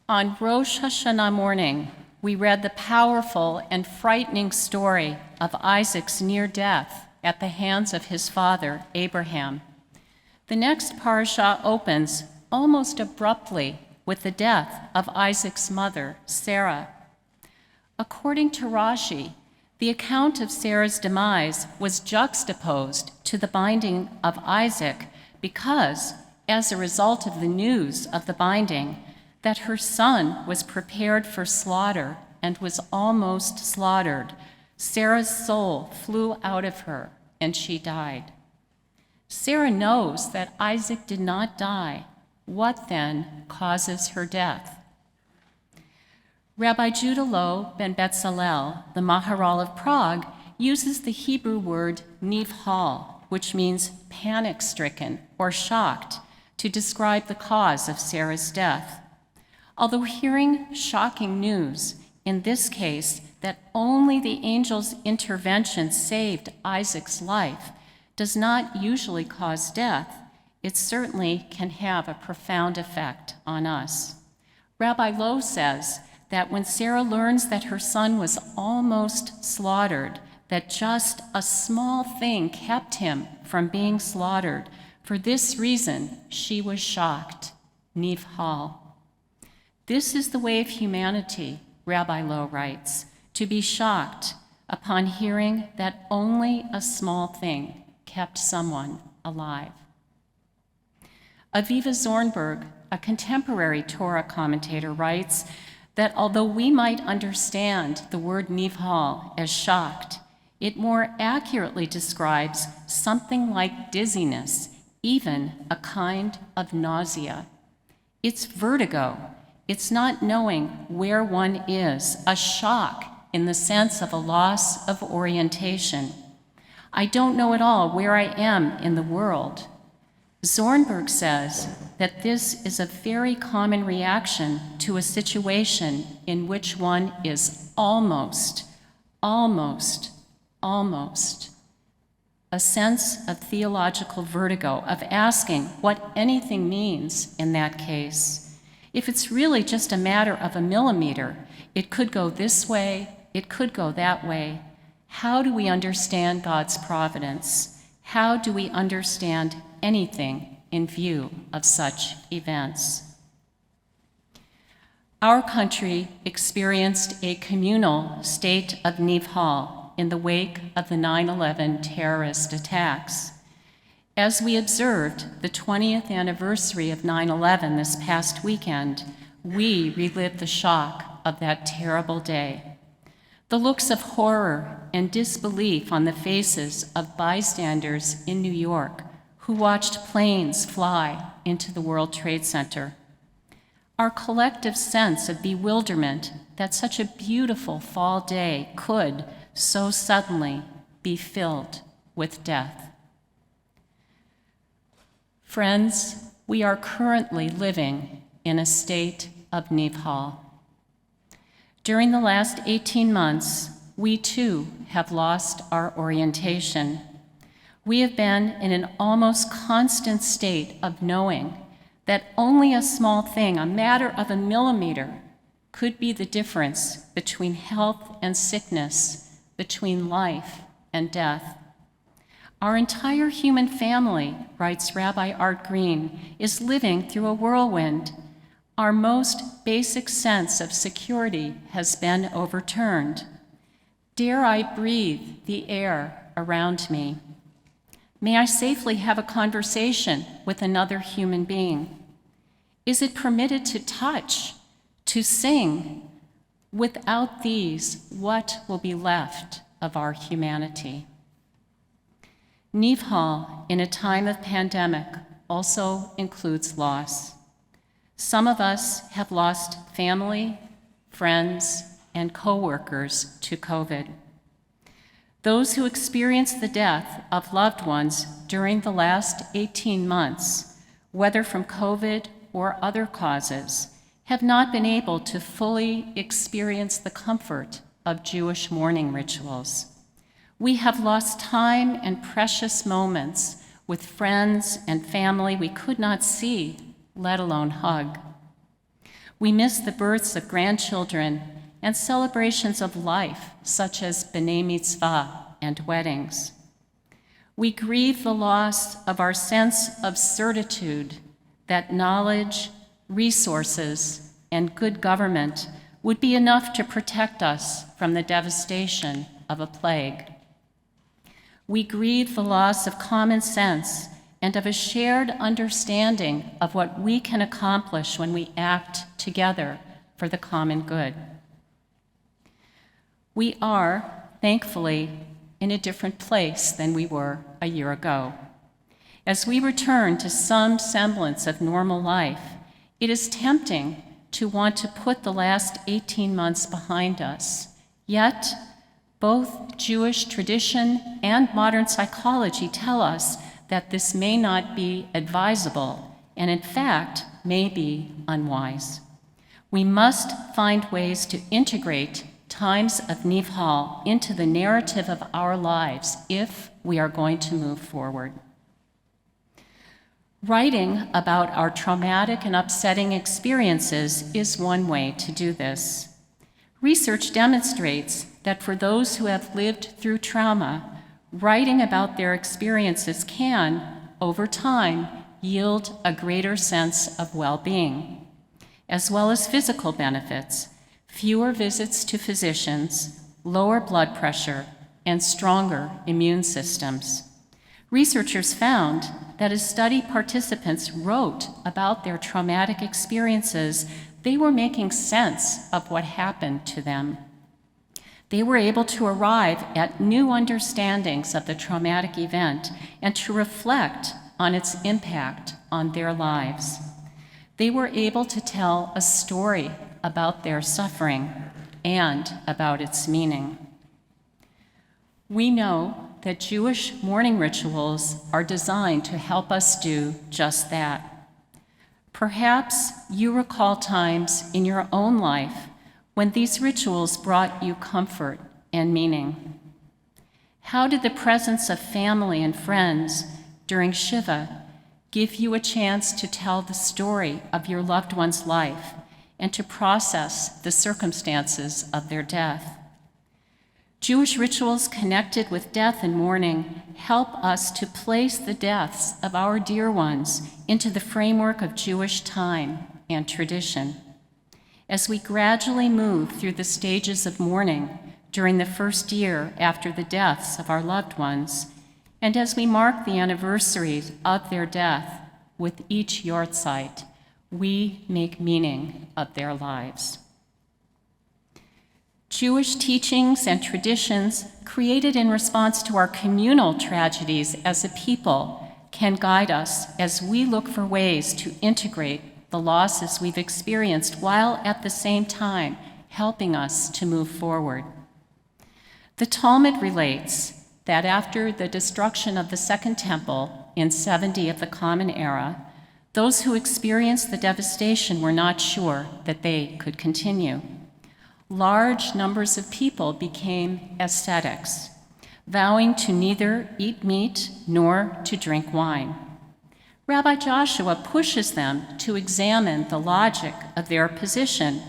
On Rosh Hashanah morning, we read the powerful and frightening story of Isaac's near death at the hands of his father, Abraham. The next parashah opens almost abruptly with the death of Isaac's mother, Sarah. According to Rashi, the account of Sarah's demise was juxtaposed to the binding of Isaac because, as a result of the news of the binding, that her son was prepared for slaughter and was almost slaughtered, Sarah's soul flew out of her and she died. Sarah knows that Isaac did not die. What then causes her death? Rabbi Judah Loew ben Betzalel, the Maharal of Prague, uses the Hebrew word nivhal, which means panic-stricken or shocked, to describe the cause of Sarah's death. Although hearing shocking news, in this case, that only the angel's intervention saved Isaac's life, does not usually cause death, it certainly can have a profound effect on us. Rabbi Loew says that when Sarah learns that her son was almost slaughtered, that just a small thing kept him from being slaughtered, for this reason she was shocked, nivhal. This is the way of humanity, Rabbi Loew writes, to be shocked upon hearing that only a small thing kept someone alive. Aviva Zornberg, a contemporary Torah commentator, writes that although we might understand the word nivhal as shocked, it more accurately describes something like dizziness, even a kind of nausea. It's vertigo. It's not knowing where one is, a shock in the sense of a loss of orientation. I don't know at all where I am in the world. Zornberg says that this is a very common reaction to a situation in which one is almost. A sense of theological vertigo, of asking what anything means in that case. If it's really just a matter of a millimeter, it could go this way, it could go that way. How do we understand God's providence? How do we understand anything in view of such events? Our country experienced a communal state of nivhal in the wake of the 9/11 terrorist attacks. As we observed the 20th anniversary of 9/11 this past weekend, we relived the shock of that terrible day. The looks of horror and disbelief on the faces of bystanders in New York who watched planes fly into the World Trade Center. Our collective sense of bewilderment that such a beautiful fall day could so suddenly be filled with death. Friends, we are currently living in a state of nivhal. During the last 18 months, we too have lost our orientation. We have been in an almost constant state of knowing that only a small thing, a matter of a millimeter, could be the difference between health and sickness, between life and death. Our entire human family, writes Rabbi Art Green, is living through a whirlwind. Our most basic sense of security has been overturned. Dare I breathe the air around me? May I safely have a conversation with another human being? Is it permitted to touch, to sing? Without these, what will be left of our humanity? Nivhal, in a time of pandemic, also includes loss. Some of us have lost family, friends, and coworkers to COVID. Those who experienced the death of loved ones during the last 18 months, whether from COVID or other causes, have not been able to fully experience the comfort of Jewish mourning rituals. We have lost time and precious moments with friends and family we could not see, let alone hug. We miss the births of grandchildren and celebrations of life, such as B'nai Mitzvah and weddings. We grieve the loss of our sense of certitude that knowledge, resources, and good government would be enough to protect us from the devastation of a plague. We grieve the loss of common sense and of a shared understanding of what we can accomplish when we act together for the common good. We are, thankfully, in a different place than we were a year ago. As we return to some semblance of normal life, it is tempting to want to put the last 18 months behind us. Yet, both Jewish tradition and modern psychology tell us that this may not be advisable, and in fact, may be unwise. We must find ways to integrate times of Nivhal into the narrative of our lives if we are going to move forward. Writing about our traumatic and upsetting experiences is one way to do this. Research demonstrates that for those who have lived through trauma, writing about their experiences can, over time, yield a greater sense of well-being, as well as physical benefits, fewer visits to physicians, lower blood pressure, and stronger immune systems. Researchers found that as study participants wrote about their traumatic experiences, they were making sense of what happened to them. They were able to arrive at new understandings of the traumatic event and to reflect on its impact on their lives. They were able to tell a story about their suffering and about its meaning. We know that Jewish mourning rituals are designed to help us do just that. Perhaps you recall times in your own life when these rituals brought you comfort and meaning. How did the presence of family and friends during Shiva give you a chance to tell the story of your loved one's life and to process the circumstances of their death? Jewish rituals connected with death and mourning help us to place the deaths of our dear ones into the framework of Jewish time and tradition. As we gradually move through the stages of mourning during the first year after the deaths of our loved ones, and as we mark the anniversaries of their death with each yortzeit, we make meaning of their lives. Jewish teachings and traditions created in response to our communal tragedies as a people can guide us as we look for ways to integrate the losses we've experienced while at the same time helping us to move forward. The Talmud relates that after the destruction of the Second Temple in 70 of the Common Era, those who experienced the devastation were not sure that they could continue. Large numbers of people became ascetics, vowing to neither eat meat nor to drink wine. Rabbi Joshua pushes them to examine the logic of their position.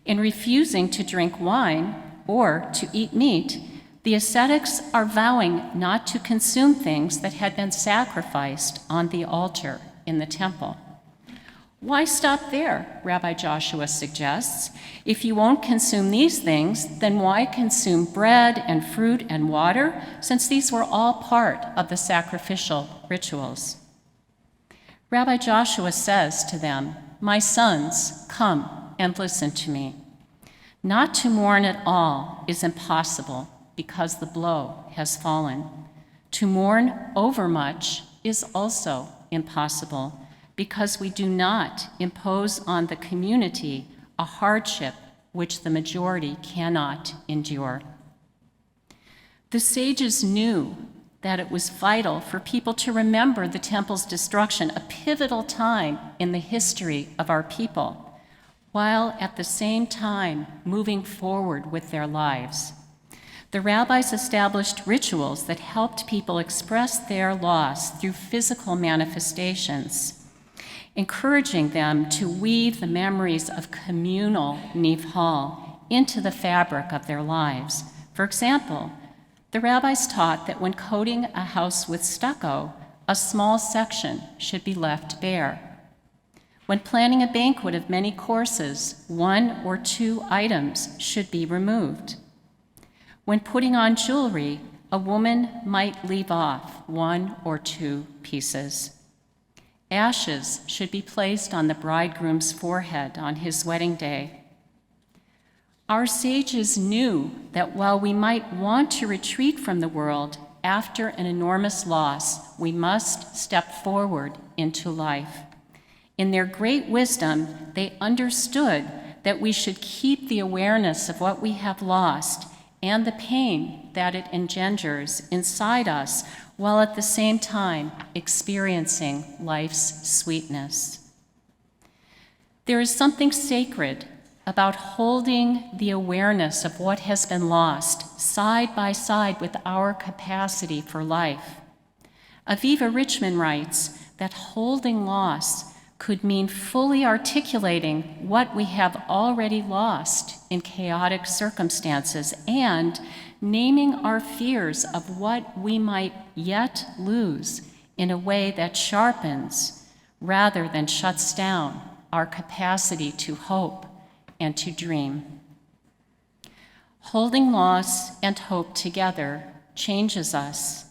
In refusing to drink wine or to eat meat, the ascetics are vowing not to consume things that had been sacrificed on the altar in the temple. Why stop there, Rabbi Joshua suggests. If you won't consume these things, then why consume bread and fruit and water, since these were all part of the sacrificial rituals? Rabbi Joshua says to them, "My sons, come and listen to me. Not to mourn at all is impossible because the blow has fallen. To mourn overmuch is also impossible, because we do not impose on the community a hardship which the majority cannot endure." The sages knew that it was vital for people to remember the temple's destruction, a pivotal time in the history of our people, while at the same time moving forward with their lives. The rabbis established rituals that helped people express their loss through physical manifestations. encouraging them to weave the memories of communal Nifal into the fabric of their lives. For example, the rabbis taught that when coating a house with stucco, a small section should be left bare. When planning a banquet of many courses, 1 or 2 items should be removed. When putting on jewelry, a woman might leave off 1 or 2 pieces. Ashes should be placed on the bridegroom's forehead on his wedding day. Our sages knew that while we might want to retreat from the world after an enormous loss, we must step forward into life. In their great wisdom, they understood that we should keep the awareness of what we have lost and the pain that it engenders inside us, while at the same time experiencing life's sweetness. There is something sacred about holding the awareness of what has been lost side by side with our capacity for life. Aviva Richman writes that holding loss could mean fully articulating what we have already lost in chaotic circumstances and naming our fears of what we might yet lose in a way that sharpens rather than shuts down our capacity to hope and to dream. Holding loss and hope together changes us.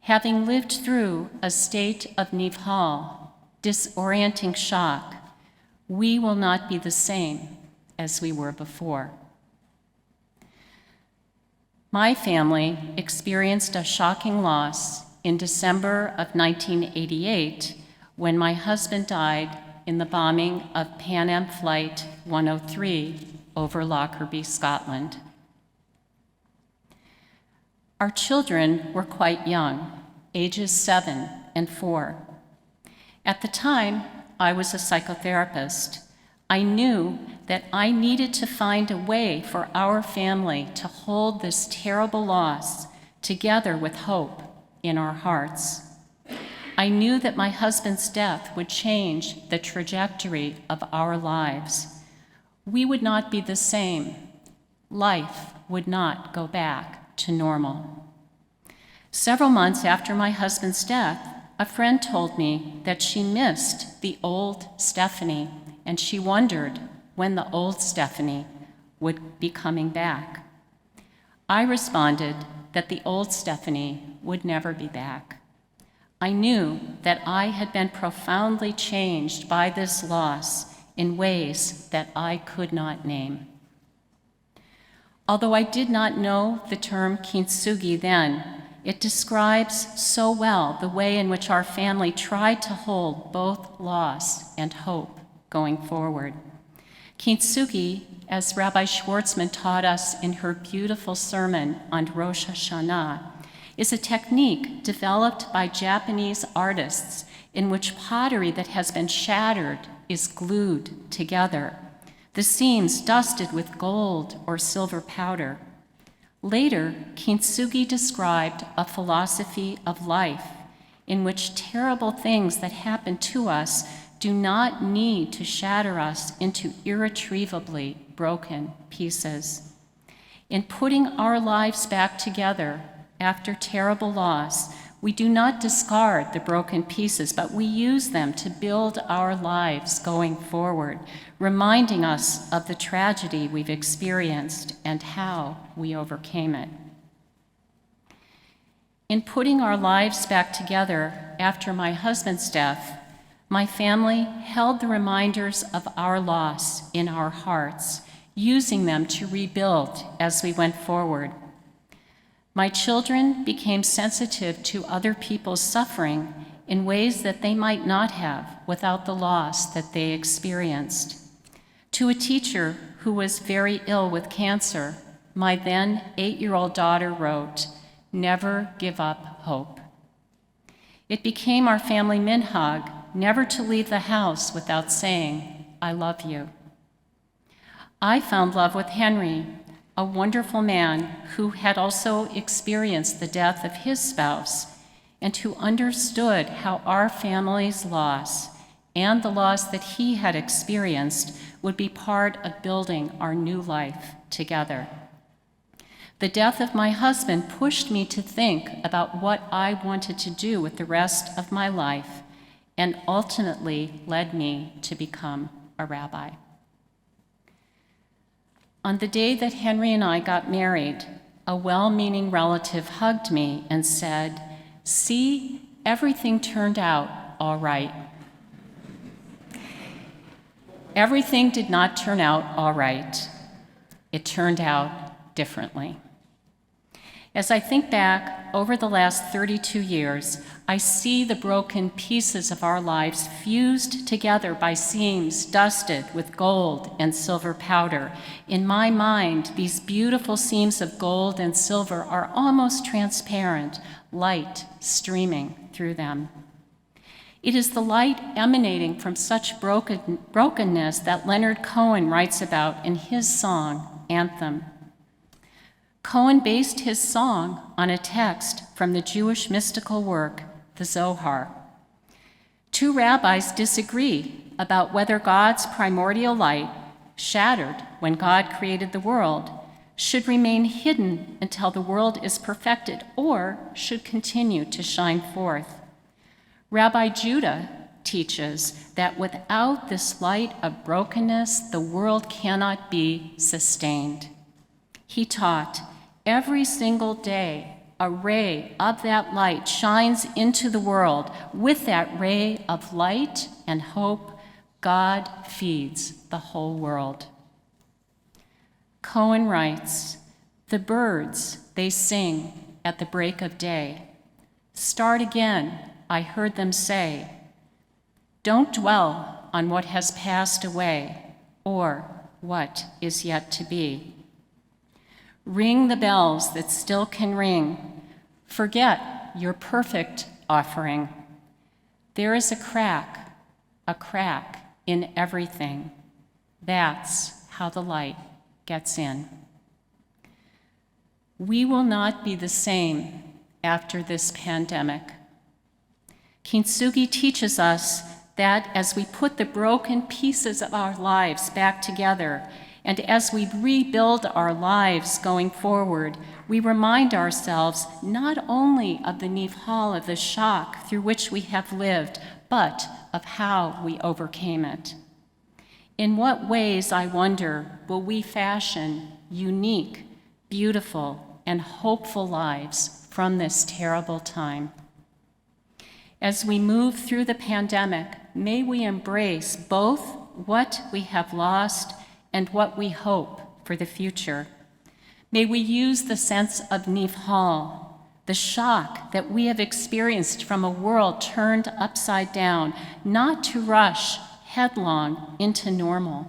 Having lived through a state of nivhal, disorienting shock, we will not be the same as we were before. My family experienced a shocking loss in December of 1988 when my husband died in the bombing of Pan Am Flight 103 over Lockerbie, Scotland. Our children were quite young, ages 7 and 4. At the time, I was a psychotherapist. I knew that I needed to find a way for our family to hold this terrible loss together with hope in our hearts. I knew that my husband's death would change the trajectory of our lives. We would not be the same. Life would not go back to normal. Several months after my husband's death, a friend told me that she missed the old Stephanie, and she wondered when the old Stephanie would be coming back. I responded that the old Stephanie would never be back. I knew that I had been profoundly changed by this loss in ways that I could not name. Although I did not know the term Kintsugi then, it describes so well the way in which our family tried to hold both loss and hope going forward. Kintsugi, as Rabbi Schwartzman taught us in her beautiful sermon on Rosh Hashanah, is a technique developed by Japanese artists in which pottery that has been shattered is glued together, the seams dusted with gold or silver powder. Later, Kintsugi described a philosophy of life in which terrible things that happen to us do not need to shatter us into irretrievably broken pieces. In putting our lives back together after terrible loss, we do not discard the broken pieces, but we use them to build our lives going forward, reminding us of the tragedy we've experienced and how we overcame it. In putting our lives back together after my husband's death, my family held the reminders of our loss in our hearts, using them to rebuild as we went forward. My children became sensitive to other people's suffering in ways that they might not have without the loss that they experienced. To a teacher who was very ill with cancer, my then 8-year-old daughter wrote, "Never give up hope." It became our family minhag never to leave the house without saying, "I love you." I found love with Henry, a wonderful man who had also experienced the death of his spouse and who understood how our family's loss and the loss that he had experienced would be part of building our new life together. The death of my husband pushed me to think about what I wanted to do with the rest of my life, and ultimately led me to become a rabbi. On the day that Henry and I got married, a well-meaning relative hugged me and said, "See, everything turned out all right." Everything did not turn out all right. It turned out differently. As I think back over the last 32 years, I see the broken pieces of our lives fused together by seams dusted with gold and silver powder. In my mind, these beautiful seams of gold and silver are almost transparent, light streaming through them. It is the light emanating from such brokenness that Leonard Cohen writes about in his song, Anthem. Cohen based his song on a text from the Jewish mystical work, the Zohar. Two rabbis disagree about whether God's primordial light, shattered when God created the world, should remain hidden until the world is perfected or should continue to shine forth. Rabbi Judah teaches that without this light of brokenness, the world cannot be sustained. He taught, every single day, a ray of that light shines into the world. With that ray of light and hope, God feeds the whole world. Cohen writes, the birds, they sing at the break of day. Start again, I heard them say. Don't dwell on what has passed away or what is yet to be. Ring the bells that still can ring. Forget your perfect offering. There is a crack in everything. That's how the light gets in. We will not be the same after this pandemic. Kintsugi teaches us that as we put the broken pieces of our lives back together, and as we rebuild our lives going forward, we remind ourselves not only of the nifhal, of the shock through which we have lived, but of how we overcame it. In what ways, I wonder, will we fashion unique, beautiful, and hopeful lives from this terrible time? As we move through the pandemic, may we embrace both what we have lost and what we hope for the future. May we use the sense of nifhal, the shock that we have experienced from a world turned upside down, not to rush headlong into normal,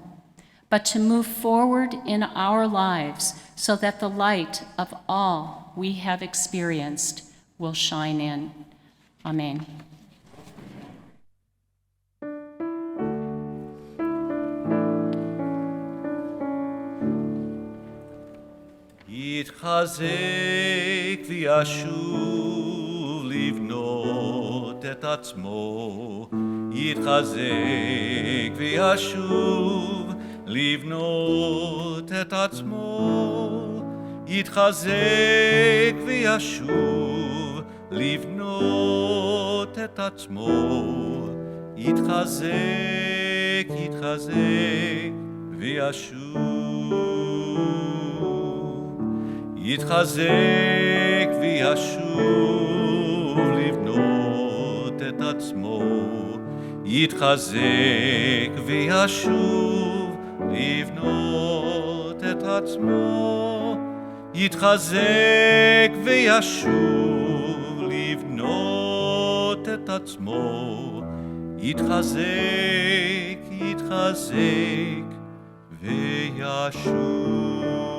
but to move forward in our lives so that the light of all we have experienced will shine in. Amen. יתחזק וישוב לבנות את עצמו, יתחזק וישוב לבנות את עצמו, יתחזק וישוב לבנות את עצמו, יתחזק וישוב. יתחזק וישוב לבנות את עצמו, יתחזק וישוב לבנות את עצמו, יתחזק וישוב לבנות את עצמו, יתחזק וישוב.